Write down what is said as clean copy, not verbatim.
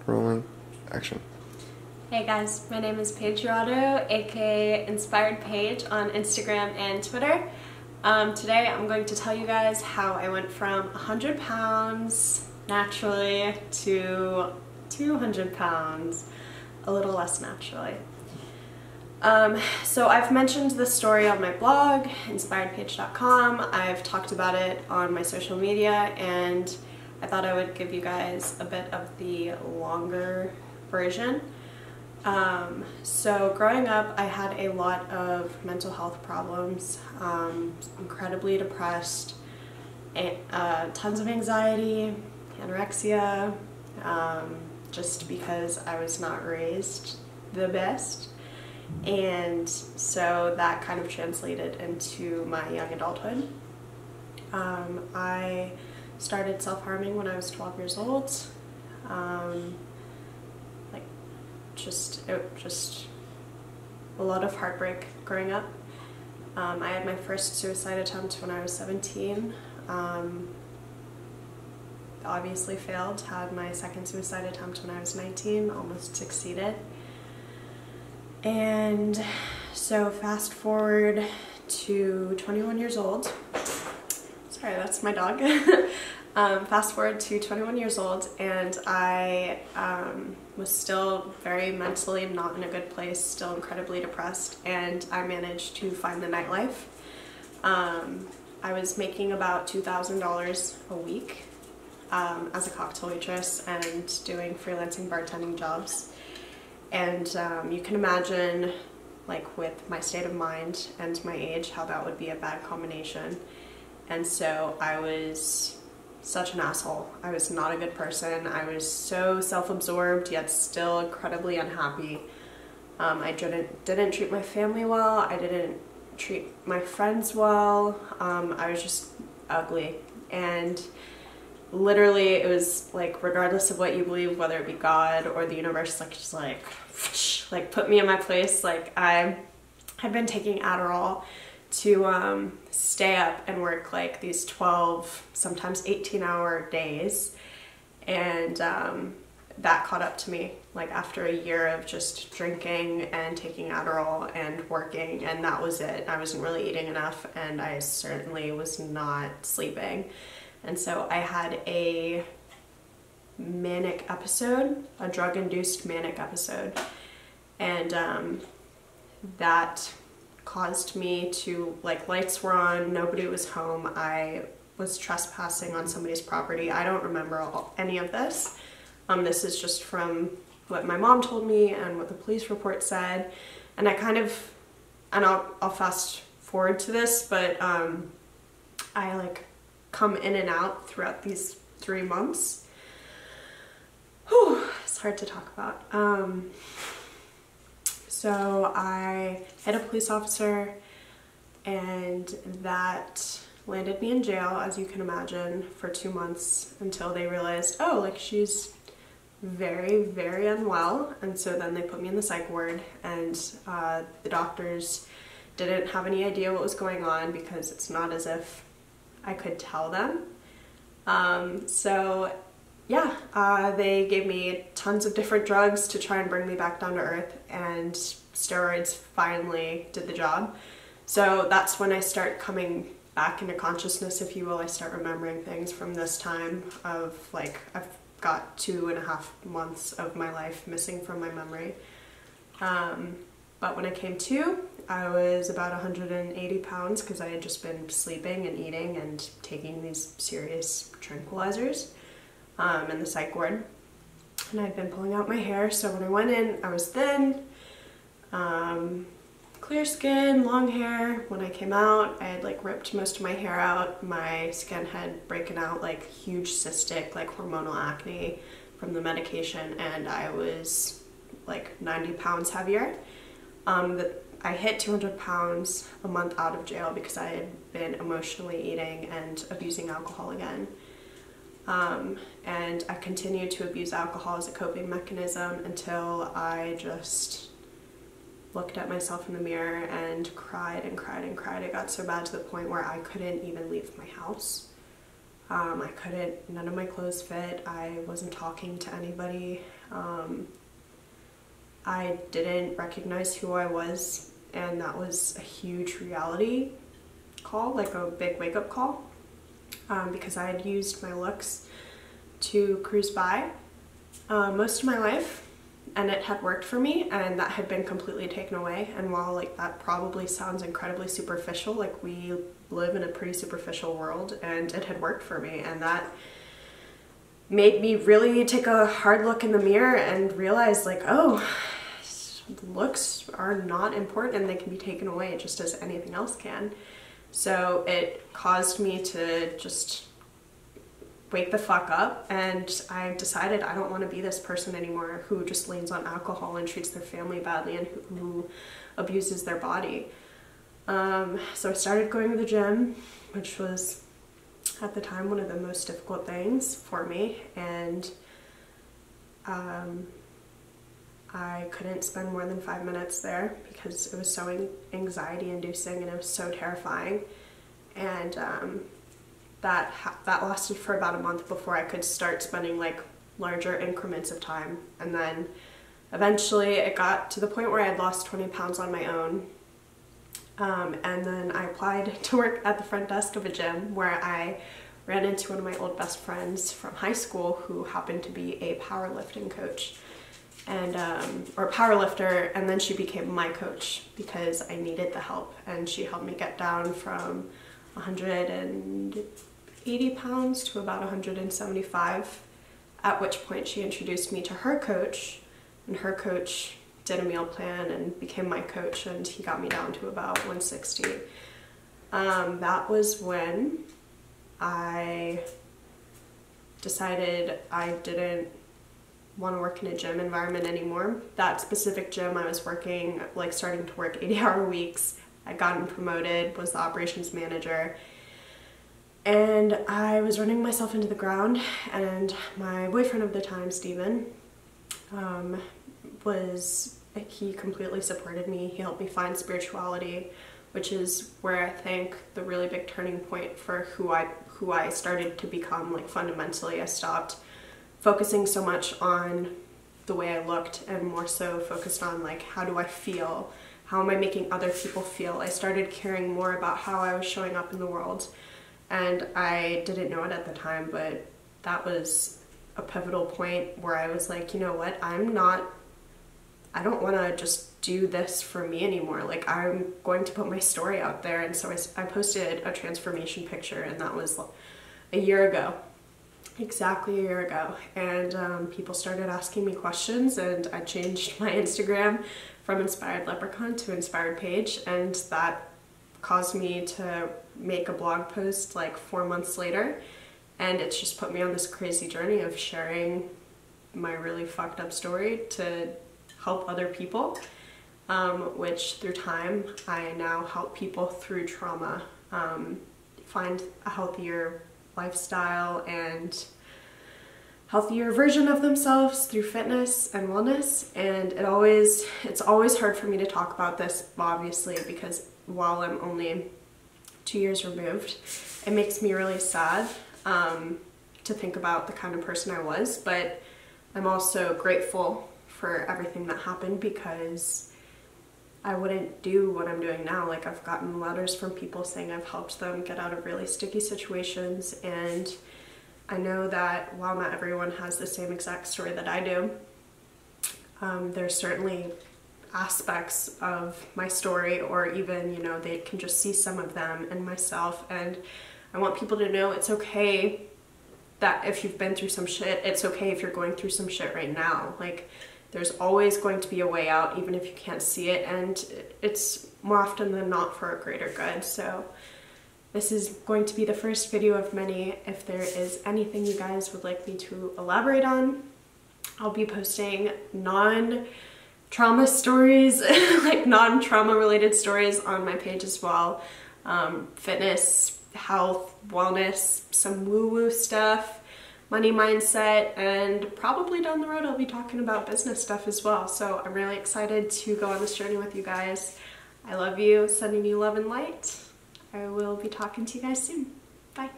rolling, action. Hey guys, my name is Paige Gerardo, aka Inspired Paige on Instagram and Twitter. Today I'm going to tell you guys how I went from 100 pounds naturally to 200 pounds a little less naturally. So I've mentioned this story on my blog, inspiredpaige.com. I've talked about it on my social media, and I thought I would give you guys a bit of the longer version. So growing up, I had a lot of mental health problems, incredibly depressed, tons of anxiety, anorexia, just because I was not raised the best. And so that kind of translated into my young adulthood. I started self-harming when I was 12 years old. Just a lot of heartbreak growing up. I had my first suicide attempt when I was 17. Obviously failed. Had my second suicide attempt when I was 19, almost succeeded. And so fast forward to 21 years old. Sorry, that's my dog. Fast forward to 21 years old, and I was still very mentally not in a good place, still incredibly depressed, and I managed to find the nightlife. I was making about $2,000 a week as a cocktail waitress and doing freelancing bartending jobs. And you can imagine, like, with my state of mind and my age, how that would be a bad combination. And so I was such an asshole. I was not a good person. I was so self-absorbed, yet still incredibly unhappy. I didn't treat my family well. I didn't treat my friends well. I was just ugly. And literally, it was like, regardless of what you believe, whether it be God or the universe, like, just like put me in my place. Like, I had been taking Adderall to stay up and work like these 12, sometimes 18-hour days, and that caught up to me, like, after a year of just drinking and taking Adderall and working, and that was it. I wasn't really eating enough, and I certainly was not sleeping. And so I had a manic episode, a drug-induced manic episode, and that caused me to, like, lights were on, nobody was home, I was trespassing on somebody's property. I don't remember any of this. This is just from what my mom told me and what the police report said. And I kind of, and I'll fast forward to this, but I like come in and out throughout these 3 months. Whew, it's hard to talk about. So I hit a police officer, and that landed me in jail, as you can imagine, for 2 months, until they realized, oh, like, she's very, very unwell. And so then they put me in the psych ward, and the doctors didn't have any idea what was going on, because it's not as if I could tell them. So yeah, they gave me tons of different drugs to try and bring me back down to earth, and steroids finally did the job. So that's when I start coming back into consciousness, if you will. I start remembering things from this time of, like, I've got 2.5 months of my life missing from my memory. But when I came to, I was about 180 pounds because I had just been sleeping and eating and taking these serious tranquilizers in the psych ward. And I'd been pulling out my hair, so when I went in, I was thin, clear skin, long hair. When I came out, I had, like, ripped most of my hair out. My skin had broken out, like, huge cystic, like, hormonal acne from the medication, and I was like 90 pounds heavier. I hit 200 pounds a month out of jail because I had been emotionally eating and abusing alcohol again. And I continued to abuse alcohol as a coping mechanism until I just looked at myself in the mirror and cried and cried and cried. It got so bad to the point where I couldn't even leave my house. None of my clothes fit. I wasn't talking to anybody. I didn't recognize who I was, and that was a huge reality call, like a big wake-up call, because I had used my looks to cruise by most of my life, and it had worked for me, and that had been completely taken away. And while like that probably sounds incredibly superficial, like we live in a pretty superficial world, and it had worked for me, and that made me really take a hard look in the mirror and realize like, oh, looks are not important and they can be taken away just as anything else can. So it caused me to just wake the fuck up, and I decided I don't want to be this person anymore who just leans on alcohol and treats their family badly and who abuses their body. So I started going to the gym, which was at the time one of the most difficult things for me, and I couldn't spend more than 5 minutes there because it was so anxiety inducing and it was so terrifying. And that lasted for about a month before I could start spending like larger increments of time. And then eventually it got to the point where I had lost 20 pounds on my own. And then I applied to work at the front desk of a gym, where I ran into one of my old best friends from high school who happened to be a powerlifting coach, and or powerlifter, and then she became my coach because I needed the help, and she helped me get down from 180 pounds to about 175, at which point she introduced me to her coach, and her coach did a meal plan and became my coach, and he got me down to about 160. That was when I decided I didn't want to work in a gym environment anymore. That specific gym I was working, like starting to work 80-hour weeks. I'd gotten promoted, was the operations manager, and I was running myself into the ground. And my boyfriend of the time, Steven, he completely supported me. He helped me find spirituality, which is where I think the really big turning point for who I started to become. Like fundamentally, I stopped focusing so much on the way I looked and more so focused on like, how do I feel? How am I making other people feel? I started caring more about how I was showing up in the world, and I didn't know it at the time, but that was a pivotal point where I was like, you know what, I don't want to just do this for me anymore. Like, I'm going to put my story out there. And so I posted a transformation picture, and that was a year ago, exactly a year ago. And people started asking me questions, and I changed my Instagram from Inspired Leprechaun to Inspired Paige, and that caused me to make a blog post like 4 months later. And it's just put me on this crazy journey of sharing my really fucked up story to help other people, which through time I now help people through trauma find a healthier lifestyle and healthier version of themselves through fitness and wellness. And it's always hard for me to talk about this, obviously, because while I'm only 2 years removed, it makes me really sad to think about the kind of person I was, but I'm also grateful for everything that happened, because I wouldn't do what I'm doing now. Like, I've gotten letters from people saying I've helped them get out of really sticky situations, and I know that while not everyone has the same exact story that I do, there's certainly aspects of my story, or even, you know, they can just see some of them in myself. And I want people to know it's okay that if you've been through some shit, it's okay if you're going through some shit right now. Like, there's always going to be a way out, even if you can't see it, and it's more often than not for a greater good. So this is going to be the first video of many. If there is anything you guys would like me to elaborate on, I'll be posting non-trauma stories, like non-trauma related stories on my page as well. Fitness, health, wellness, some woo-woo stuff, money mindset, and probably down the road I'll be talking about business stuff as well. So I'm really excited to go on this journey with you guys. I love you, sending you love and light. I will be talking to you guys soon. Bye.